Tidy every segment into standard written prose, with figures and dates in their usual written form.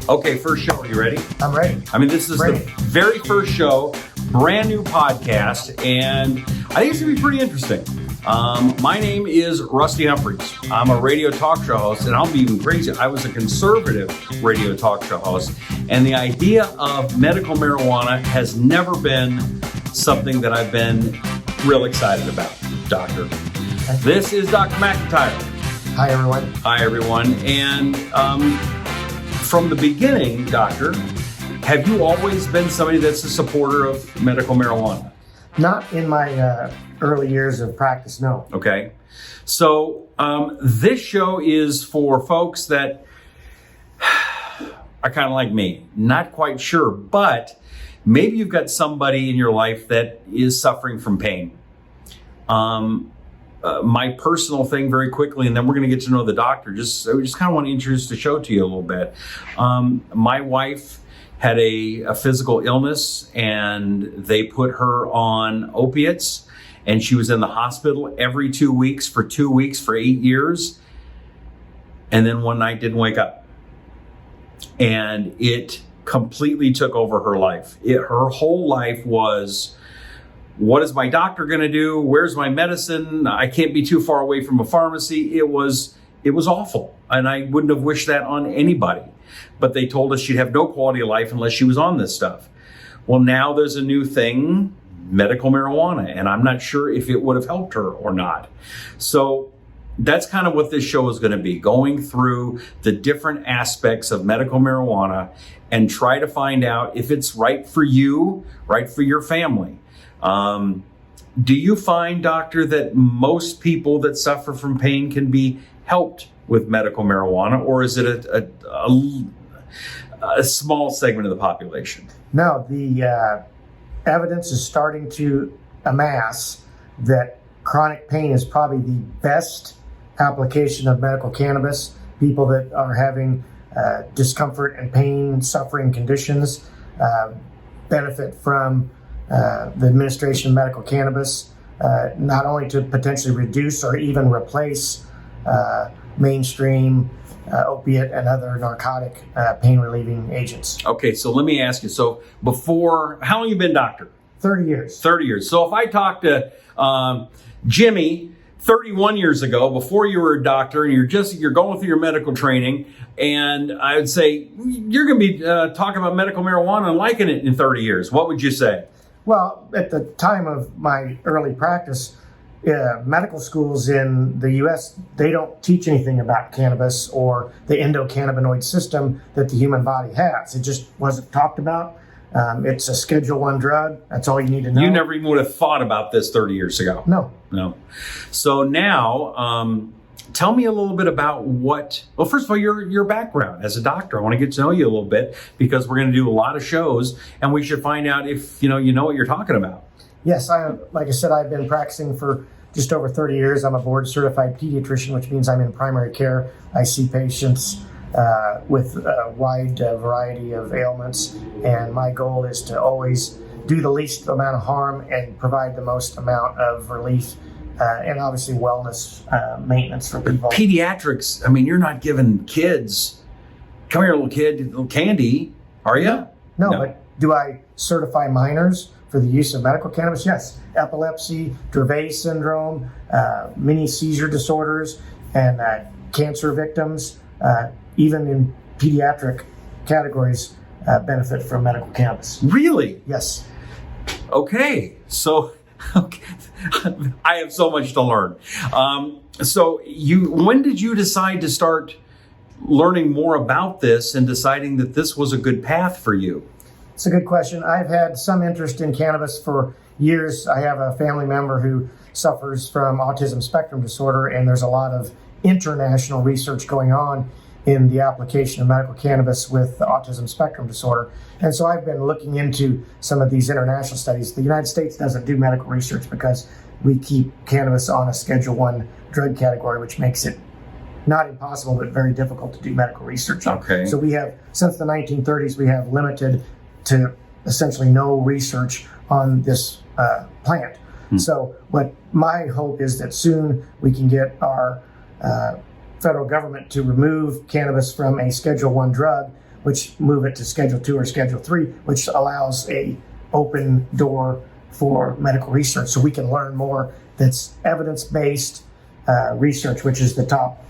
Okay, first show. Are you ready? I'm ready. I mean, this is the very first show, brand new podcast, and I think it's going to be pretty interesting. My name is Rusty Humphries. I'm a radio talk show host, and I'll be even crazy. I was a conservative radio talk show host, and the idea of medical marijuana has never been something that I've been real excited about, Doctor. This is Dr. McEntire. Hi, everyone. Hi, everyone. And from the beginning, Doctor, have you always been somebody that's a supporter of medical marijuana? Not in my early years of practice, no. Okay. So this show is for folks that are kind of like me, not quite sure, but maybe you've got somebody in your life that is suffering from pain. My personal thing very quickly, and then we're going to get to know the doctor. I just kind of want to introduce the show to you a little bit. My wife had a physical illness, and they put her on opiates, and she was in the hospital every 2 weeks for 2 weeks for 8 years, and then one night didn't wake up, and it completely took over her life. Her whole life was, what is my doctor going to do? Where's my medicine? I can't be too far away from a pharmacy. It was awful. And I wouldn't have wished that on anybody. But they told us she'd have no quality of life unless she was on this stuff. Well, now there's a new thing, medical marijuana, and I'm not sure if it would have helped her or not. So that's kind of what this show is going to be, going through the different aspects of medical marijuana and try to find out if it's right for you, right for your family. Do you find, Doctor, that most people that suffer from pain can be helped with medical marijuana, or is it a small segment of the population? No, the evidence is starting to amass that chronic pain is probably the best application of medical cannabis. People that are having discomfort and pain, suffering conditions benefit from the administration of medical cannabis, not only to potentially reduce or even replace mainstream opiate and other narcotic pain relieving agents. Okay, so let me ask you. So before, how long have you been doctor? 30 years. 30 years. So if I talk to Jimmy 31 years ago, before you were a doctor, and you're going through your medical training, and I would say, you're going to be talking about medical marijuana and liking it in 30 years. What would you say? Well, at the time of my early practice, medical schools in the U.S., they don't teach anything about cannabis or the endocannabinoid system that the human body has. It just wasn't talked about. It's a Schedule I drug. That's all you need to know. You never even would have thought about this 30 years ago. No. So now, tell me a little bit about well, first of all, your background as a doctor. I want to get to know you a little bit because we're going to do a lot of shows, and we should find out if you know what you're talking about. Yes, like I said, I've been practicing for just over 30 years. I'm a board certified pediatrician, which means I'm in primary care. I see patients with a wide variety of ailments, and my goal is to always do the least amount of harm and provide the most amount of relief and obviously wellness maintenance for people. Pediatrics, I mean, you're not giving kids, come here, little kid, little candy, are you? No, but do I certify minors for the use of medical cannabis? Yes. Epilepsy, Dravet syndrome, mini seizure disorders, and cancer victims, even in pediatric categories, benefit from medical cannabis. Really? Yes. Okay. So, I have so much to learn. So when did you decide to start learning more about this and deciding that this was a good path for you? It's a good question. I've had some interest in cannabis for years. I have a family member who suffers from autism spectrum disorder, and there's a lot of international research going on in the application of medical cannabis with autism spectrum disorder. And so I've been looking into some of these international studies. The United States doesn't do medical research because we keep cannabis on a Schedule I drug category, which makes it not impossible, but very difficult to do medical research on. Okay. So we have, since the 1930s, we have limited to essentially no research on this plant. So what my hope is that soon we can get our federal government to remove cannabis from a Schedule I drug, which move it to Schedule 2 or Schedule 3, which allows a open door for medical research. So we can learn more that's evidence-based research, which is the top,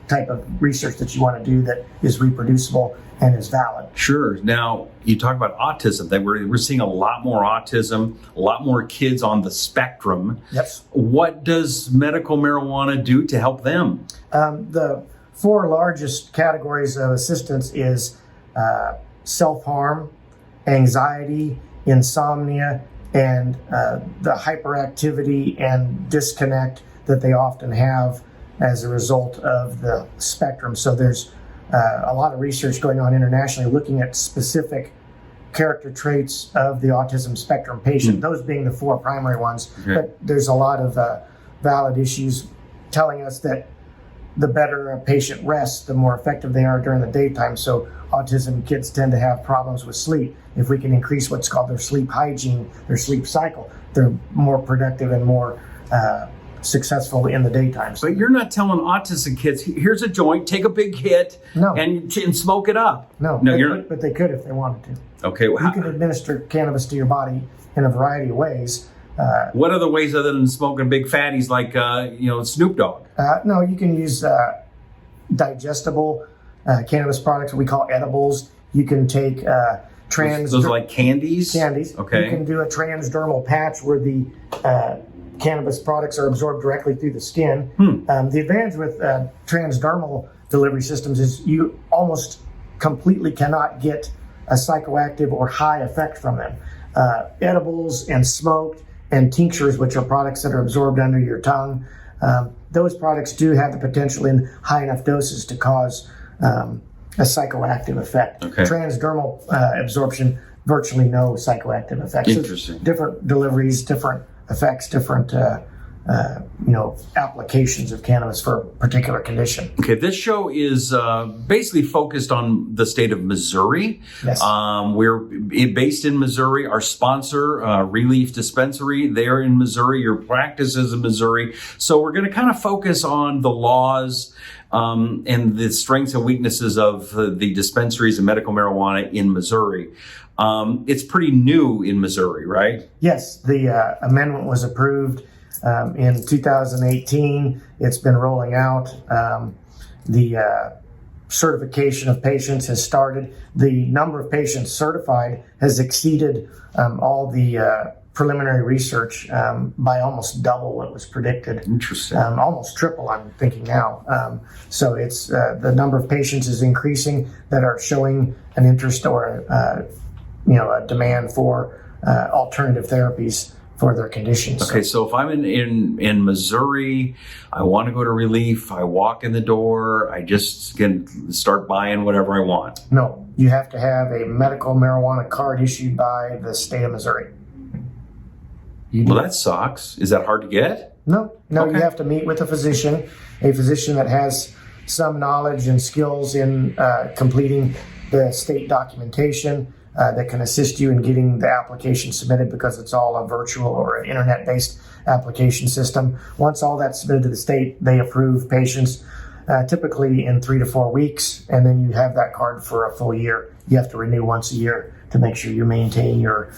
type of research that you want to do that is reproducible and is valid. Sure. Now, you talk about autism, that we're seeing a lot more autism, a lot more kids on the spectrum. Yes. What does medical marijuana do to help them? The 4 largest categories of assistance is self-harm, anxiety, insomnia, and the hyperactivity and disconnect that they often have as a result of the spectrum. So there's a lot of research going on internationally looking at specific character traits of the autism spectrum patient, those being the 4 primary ones. Okay. But there's a lot of valid issues telling us that the better a patient rests, the more effective they are during the daytime. So autism kids tend to have problems with sleep. If we can increase what's called their sleep hygiene, their sleep cycle, they're more productive and more successful in the daytime. But you're not telling autistic kids, here's a joint, take a big hit, and smoke it up. No, but they could if they wanted to. Okay. Well, you can administer cannabis to your body in a variety of ways. What other ways other than smoking big fatties like, Snoop Dogg? No, you can use digestible cannabis products, what we call edibles. You can take those are like candies? Candies. Okay. You can do a transdermal patch where the cannabis products are absorbed directly through the skin. The advantage with transdermal delivery systems is you almost completely cannot get a psychoactive or high effect from them. Edibles and smoked and tinctures, which are products that are absorbed under your tongue, those products do have the potential in high enough doses to cause a psychoactive effect. Okay. Transdermal absorption, virtually no psychoactive effects. Interesting. So different deliveries, different effects, different applications of cannabis for a particular condition. Okay, this show is basically focused on the state of Missouri. Yes. We're based in Missouri. Our sponsor, ReLeaf Dispensary, they're in Missouri. Your practice is in Missouri. So we're going to kind of focus on the laws and the strengths and weaknesses of the dispensaries and medical marijuana in Missouri. It's pretty new in Missouri, right? Yes, the amendment was approved in 2018. It's been rolling out. The certification of patients has started. The number of patients certified has exceeded all the preliminary research by almost double what was predicted. Interesting. Almost triple, I'm thinking now. So it's the number of patients is increasing that are showing an interest or a demand for alternative therapies for their conditions. Okay, so if I'm in Missouri, I want to go to ReLeaf, I walk in the door, I just can start buying whatever I want. No, you have to have a medical marijuana card issued by the state of Missouri. Well, that sucks. Is that hard to get? No, Okay. You have to meet with a physician that has some knowledge and skills in completing the state documentation that can assist you in getting the application submitted, because it's all a virtual or an internet-based application system. Once all that's submitted to the state, they approve patients typically in 3 to 4 weeks, and then you have that card for a full year. You have to renew once a year to make sure you maintain your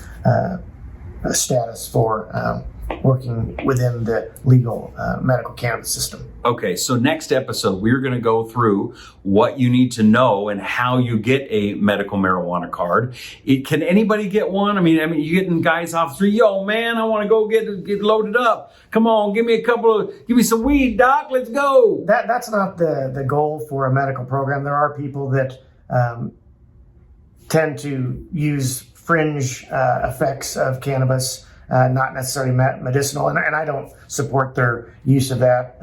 status for working within the legal medical cannabis system. Okay, so next episode, we're going to go through what you need to know and how you get a medical marijuana card. Can anybody get one? I mean, you're getting guys off the street, yo, man, I want to go get loaded up. Come on, give me some weed, doc, let's go. That's not the goal for a medical program. There are people that tend to use fringe effects of cannabis, not necessarily medicinal, and I don't support their use of that.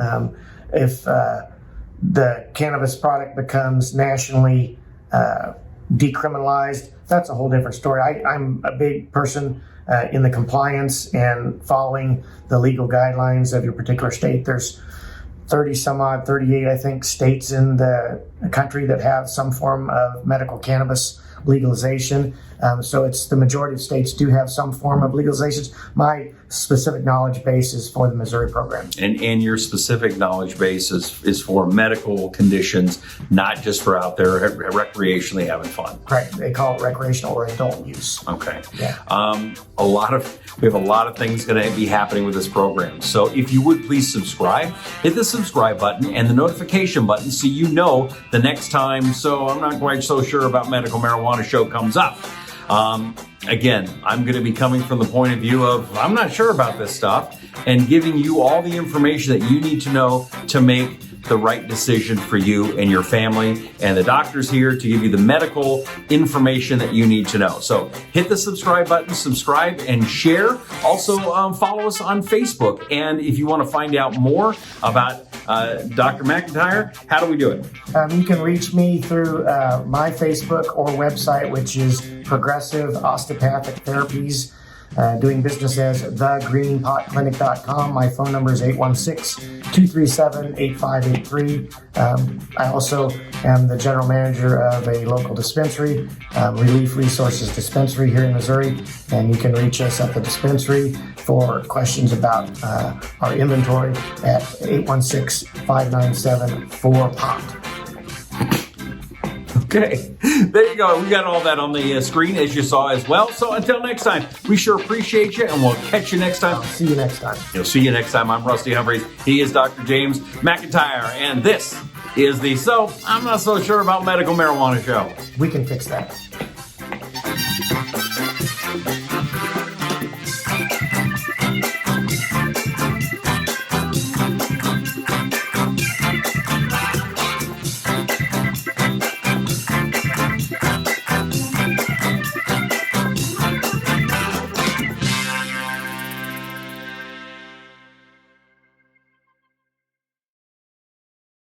If the cannabis product becomes nationally decriminalized, that's a whole different story. I'm a big person in the compliance and following the legal guidelines of your particular state. There's 38, I think, states in the country that have some form of medical cannabis legalization. So it's the majority of states do have some form of legalizations. My specific knowledge base is for the Missouri program. And your specific knowledge base is for medical conditions, not just for out there recreationally having fun. Right. They call it recreational or adult use. Okay. Yeah. We have a lot of things going to be happening with this program. So if you would please subscribe, hit the subscribe button and the notification button so you know the next time So I'm Not Quite So Sure About Medical Marijuana show comes up. Again, I'm going to be coming from the point of view of I'm not sure about this stuff and giving you all the information that you need to know to make the right decision for you and your family. And the doctor's here to give you the medical information that you need to know. So hit the subscribe button, subscribe and share. Also, follow us on Facebook. And if you want to find out more about Dr. McEntire, how do we do it? You can reach me through my Facebook or website, which is Progressive Osteopathic Therapies, doing business as thegreenpotclinic.com. My phone number is 816-237-8583. I also am the general manager of a local dispensary, ReLeaf Resources Dispensary here in Missouri, and you can reach us at the dispensary for questions about our inventory at 816-597-4POT. Okay, there you go. We got all that on the screen as you saw as well. So until next time, we sure appreciate you and we'll catch you next time. See you next time. You'll see you next time. I'm Rusty Humphries. He is Dr. James McEntire. And this is the So I'm Not So Sure About Medical Marijuana show. We can fix that.